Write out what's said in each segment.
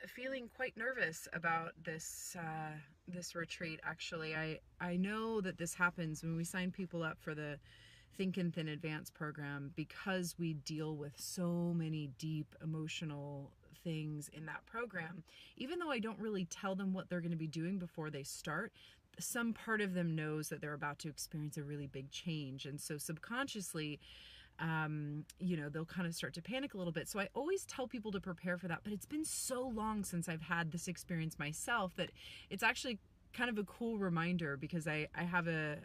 feeling quite nervous about this this retreat. Actually, I know that this happens when we sign people up for the Think and Thin Advanced program, because we deal with so many deep emotional things in that program. Even though I don't really tell them what they're going to be doing before they start, some part of them knows that they're about to experience a really big change, and so subconsciously, you know, they'll kind of start to panic a little bit. So I always tell people to prepare for that, but it's been so long since I've had this experience myself that it's actually kind of a cool reminder, because I have a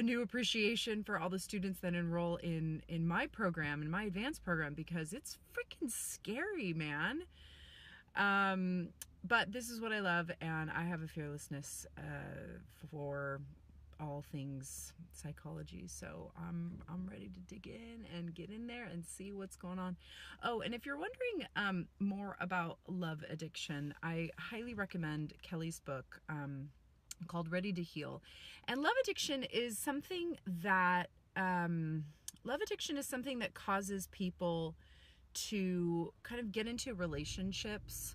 new appreciation for all the students that enroll in my program, in my advanced program, because it's freaking scary, man. But this is what I love, and I have a fearlessness for all things psychology. So I'm ready to dig in and get in there and see what's going on. Oh, and if you're wondering more about love addiction, I highly recommend Kelly's book called Ready to Heal. And love addiction is something that causes people to kind of get into relationships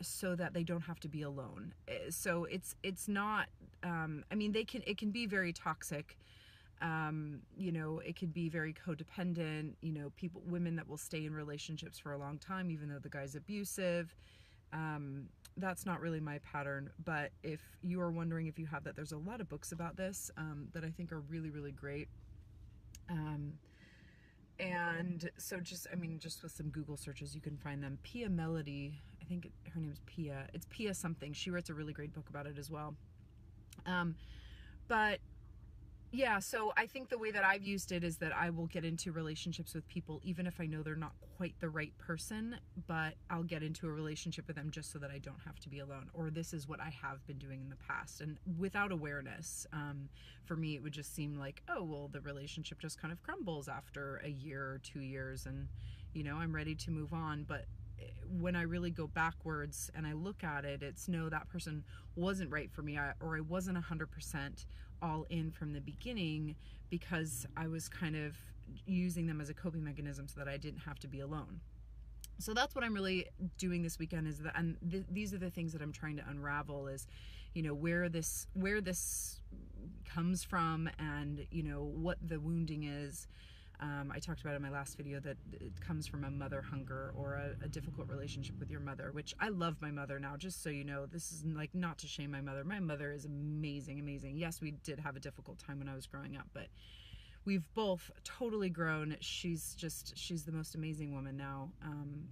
so that they don't have to be alone. So it's not, I mean, it can be very toxic. You know, it could be very codependent, you know, women that will stay in relationships for a long time, even though the guy's abusive. That's not really my pattern, but if you are wondering if you have that, there's a lot of books about this, that I think are really, really great. And so just with some Google searches, you can find them. Pia Melody, I think her name's Pia. It's Pia something. She writes a really great book about it as well. But yeah, so I think the way that I've used it is that I will get into relationships with people, even if I know they're not quite the right person, but I'll get into a relationship with them just so that I don't have to be alone. Or this is what I have been doing in the past. And without awareness, for me, it would just seem like, oh, well, the relationship just kind of crumbles after a year or 2 years, and, you know, I'm ready to move on. But when I really go backwards and I look at it, it's no, that person wasn't right for me, or I wasn't 100% all in from the beginning, because I was kind of using them as a coping mechanism so that I didn't have to be alone. So that's what I'm really doing this weekend, is that, and these are the things that I'm trying to unravel, is, you know, where this comes from, and, you know, what the wounding is. I talked about in my last video that it comes from a mother hunger, or a difficult relationship with your mother, which I love my mother now, just so you know. This is like not to shame my mother. My mother is amazing, amazing. Yes, we did have a difficult time when I was growing up, but we've both totally grown. She's the most amazing woman now.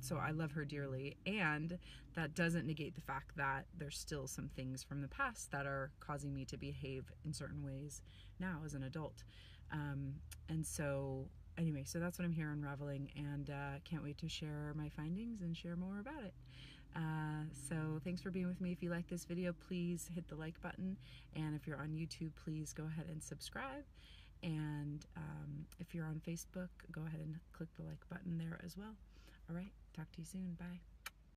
So I love her dearly. And that doesn't negate the fact that there's still some things from the past that are causing me to behave in certain ways now as an adult. And so anyway, so that's what I'm here unraveling, and can't wait to share my findings and share more about it. So thanks for being with me. If you like this video, please hit the like button. And if you're on YouTube, please go ahead and subscribe. And if you're on Facebook, go ahead and click the like button there as well. All right, talk to you soon. Bye.